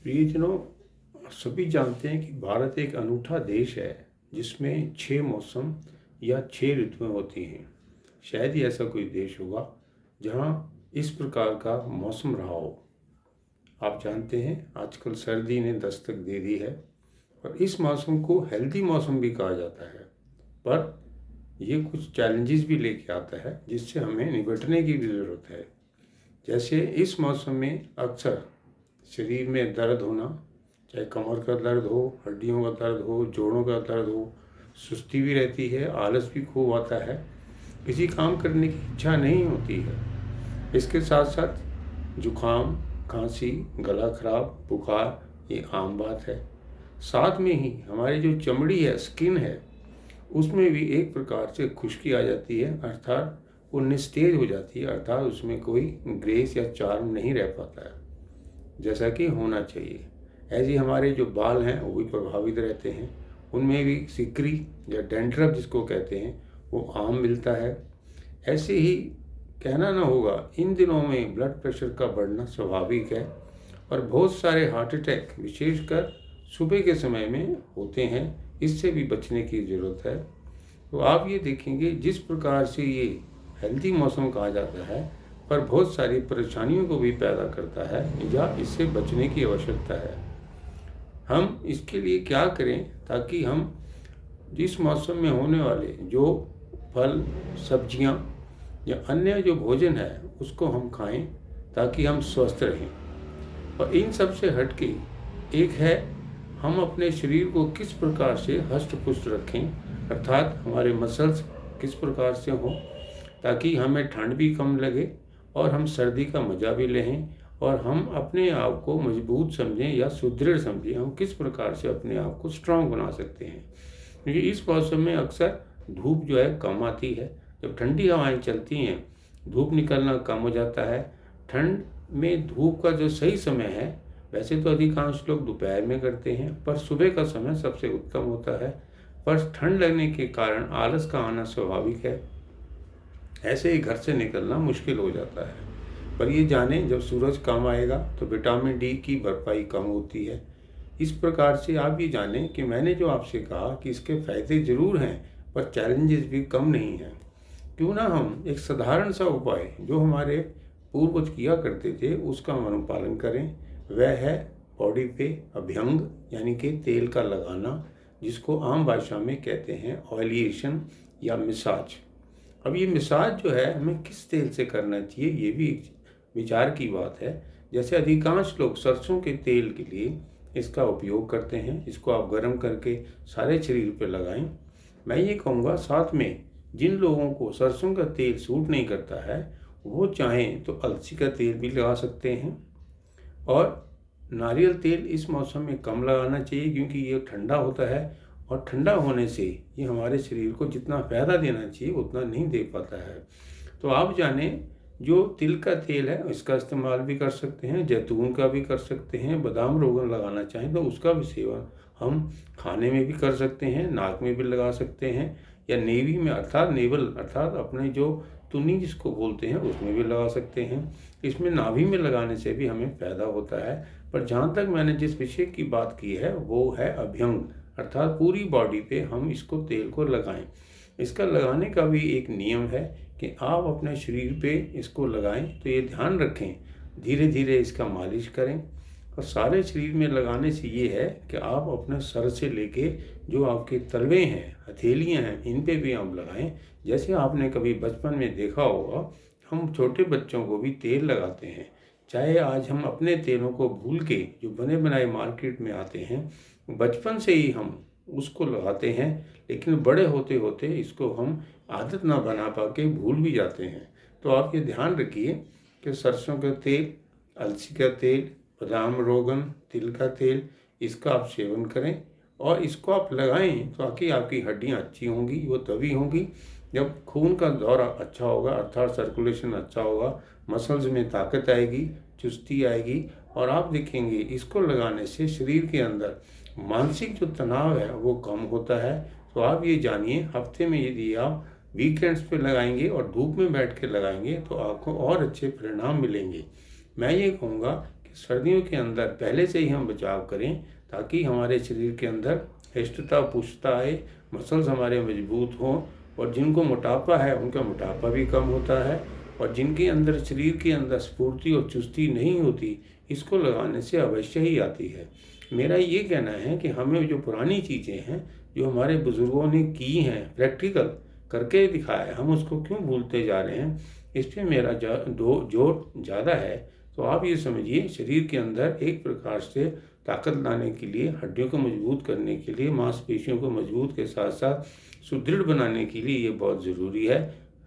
प्रियजनों, सभी जानते हैं कि भारत एक अनूठा देश है जिसमें 6 मौसम या 6 ऋतुएं होती हैं। शायद ही ऐसा कोई देश होगा जहां इस प्रकार का मौसम रहा हो। आप जानते हैं आजकल सर्दी ने दस्तक दे दी है और इस मौसम को हेल्दी मौसम भी कहा जाता है। पर ये कुछ चैलेंजेस भी लेके आता है जिससे हमें निपटने की भी ज़रूरत है। जैसे इस मौसम में अक्सर शरीर में दर्द होना, चाहे कमर का दर्द हो, हड्डियों का दर्द हो, जोड़ों का दर्द हो, सुस्ती भी रहती है, आलस भी खूब आता है, किसी काम करने की इच्छा नहीं होती है। इसके साथ साथ जुखाम, खांसी, गला खराब, बुखार ये आम बात है। साथ में ही हमारी जो चमड़ी है, स्किन है, उसमें भी एक प्रकार से खुश्की आ जाती है, अर्थात वो निस्तेज हो जाती है, अर्थात उसमें कोई ग्रेस या चार्म नहीं रह पाता है जैसा कि होना चाहिए। ऐसे ही हमारे जो बाल हैं वो भी प्रभावित रहते हैं, उनमें भी सिकरी या डैंड्रफ जिसको कहते हैं वो आम मिलता है। ऐसे ही कहना ना होगा, इन दिनों में ब्लड प्रेशर का बढ़ना स्वाभाविक है और बहुत सारे हार्ट अटैक विशेषकर सुबह के समय में होते हैं। इससे भी बचने की ज़रूरत है। तो आप ये देखेंगे जिस प्रकार से ये हेल्दी मौसम कहा जाता है पर बहुत सारी परेशानियों को भी पैदा करता है या इससे बचने की आवश्यकता है। हम इसके लिए क्या करें ताकि हम जिस मौसम में होने वाले जो फल, सब्जियां या अन्य जो भोजन है उसको हम खाएं ताकि हम स्वस्थ रहें। और इन सब से हटके एक है, हम अपने शरीर को किस प्रकार से हष्ट पुष्ट रखें, अर्थात हमारे मसल्स किस प्रकार से हों ताकि हमें ठंड भी कम लगे और हम सर्दी का मज़ा भी लें और हम अपने आप को मजबूत समझें या सुदृढ़ समझें। हम किस प्रकार से अपने आप को स्ट्रांग बना सकते हैं, क्योंकि इस मौसम में अक्सर धूप जो है कम आती है। जब ठंडी हवाएं चलती हैं, धूप निकलना कम हो जाता है। ठंड में धूप का जो सही समय है, वैसे तो अधिकांश लोग दोपहर में करते हैं, पर सुबह का समय सबसे उत्तम होता है। पर ठंड लगने के कारण आलस का आना स्वाभाविक है, ऐसे ही घर से निकलना मुश्किल हो जाता है। पर ये जानें, जब सूरज कम आएगा तो विटामिन डी की भरपाई कम होती है। इस प्रकार से आप ये जानें कि मैंने जो आपसे कहा कि इसके फ़ायदे ज़रूर हैं पर चैलेंजेस भी कम नहीं हैं। क्यों ना हम एक साधारण सा उपाय जो हमारे पूर्वज किया करते थे उसका हम अनुपालन करें। वह है बॉडी पे अभ्यंग यानी कि तेल का लगाना, जिसको आम भाषा में कहते हैं ऑयलिएशन या मिसाज। अब ये मिसाज जो है हमें किस तेल से करना चाहिए, ये भी एक विचार की बात है। जैसे अधिकांश लोग सरसों के तेल के लिए इसका उपयोग करते हैं। इसको आप गर्म करके सारे शरीर पर लगाएं। मैं ये कहूँगा साथ में जिन लोगों को सरसों का तेल सूट नहीं करता है वो चाहें तो अलसी का तेल भी लगा सकते हैं। और नारियल तेल इस मौसम में कम लगाना चाहिए क्योंकि ये ठंडा होता है और ठंडा होने से ये हमारे शरीर को जितना फ़ायदा देना चाहिए उतना नहीं दे पाता है। तो आप जानें, जो तिल का तेल है इसका इस्तेमाल भी कर सकते हैं, जैतून का भी कर सकते हैं, बादाम रोगन लगाना चाहें तो उसका भी सेवन हम खाने में भी कर सकते हैं, नाक में भी लगा सकते हैं, या नेवी में अर्थात नेवल अर्थात अपने जो तुनी जिसको बोलते हैं उसमें भी लगा सकते हैं। इसमें नाभि में लगाने से भी हमें फ़ायदा होता है। पर जहाँ तक मैंने जिस विषय की बात की है वो है अभ्यंग, अर्थात पूरी बॉडी पे हम इसको तेल को लगाएं। इसका लगाने का भी एक नियम है कि आप अपने शरीर पे इसको लगाएं तो ये ध्यान रखें धीरे धीरे इसका मालिश करें। और सारे शरीर में लगाने से ये है कि आप अपने सर से लेके जो आपके तलवे हैं, हथेलियां हैं, इन पे भी आप लगाएं। जैसे आपने कभी बचपन में देखा होगा, हम छोटे बच्चों को भी तेल लगाते हैं। चाहे आज हम अपने तेलों को भूल के जो बने बनाए मार्केट में आते हैं, बचपन से ही हम उसको लगाते हैं, लेकिन बड़े होते होते इसको हम आदत ना बना पाके भूल भी जाते हैं। तो आप ये ध्यान रखिए कि सरसों का तेल, अलसी का तेल, बादाम रोगन, तिल का तेल, इसका आप सेवन करें और इसको आप लगाएं ताकि आपकी हड्डियां अच्छी होंगी। वो तभी होंगी जब खून का दौरा अच्छा होगा, अर्थात सर्कुलेशन अच्छा होगा, मसल्स में ताकत आएगी, चुस्ती आएगी। और आप देखेंगे इसको लगाने से शरीर के अंदर मानसिक जो तनाव है वो कम होता है। तो आप ये जानिए, हफ्ते में यदि आप वीकेंड्स पे लगाएंगे और धूप में बैठ के लगाएंगे तो आपको और अच्छे परिणाम मिलेंगे। मैं ये कहूँगा कि सर्दियों के अंदर पहले से ही हम बचाव करें, ताकि हमारे शरीर के अंदर हृष्टता पुष्टता आए, मसल्स हमारे मजबूत हों, और जिनको मोटापा है उनका मोटापा भी कम होता है, और जिनके अंदर शरीर के अंदर स्फूर्ति और चुस्ती नहीं होती, इसको लगाने से अवश्य ही आती है। मेरा ये कहना है कि हमें जो पुरानी चीज़ें हैं, जो हमारे बुज़ुर्गों ने की हैं, प्रैक्टिकल करके दिखाया है, हम उसको क्यों भूलते जा रहे हैं, इस पे मेरा जोर ज़्यादा है। तो आप ये समझिए, शरीर के अंदर एक प्रकार से ताकत लाने के लिए, हड्डियों को मजबूत करने के लिए, मांसपेशियों को मजबूत के साथ साथ सुदृढ़ बनाने के लिए ये बहुत ज़रूरी है।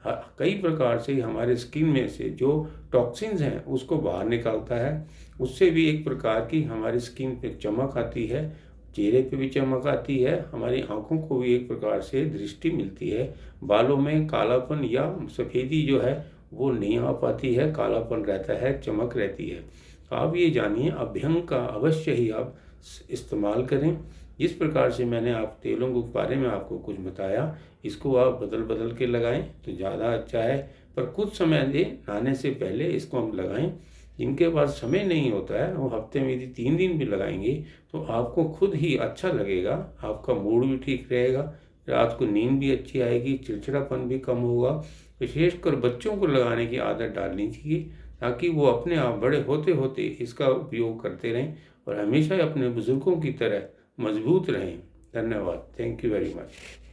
कई प्रकार से हमारे स्किन में से जो टॉक्सिन्स हैं उसको बाहर निकालता है, उससे भी एक प्रकार की हमारी स्किन पे चमक आती है, चेहरे पे भी चमक आती है, हमारी आंखों को भी एक प्रकार से दृष्टि मिलती है, बालों में कालापन या सफ़ेदी जो है वो नहीं आ पाती है, कालापन रहता है, चमक रहती है। आप ये जानिए, अभ्यंग का अवश्य ही आप इस्तेमाल करें। जिस प्रकार से मैंने आप तेलों के बारे में आपको कुछ बताया, इसको आप बदल बदल के लगाएं तो ज़्यादा अच्छा है, पर कुछ समय दें, नहाने से पहले इसको हम लगाएं। जिनके पास समय नहीं होता है वो हफ्ते में यदि 3 दिन भी लगाएंगे तो आपको खुद ही अच्छा लगेगा, आपका मूड भी ठीक रहेगा, रात को नींद भी अच्छी आएगी, चिड़चिड़ापन भी कम होगा। विशेषकर बच्चों को लगाने की आदत डालनी चाहिए, ताकि वो अपने आप बड़े होते होते इसका उपयोग करते रहें और हमेशा अपने बुजुर्गों की तरह मजबूत रहें। धन्यवाद। Thank you very much.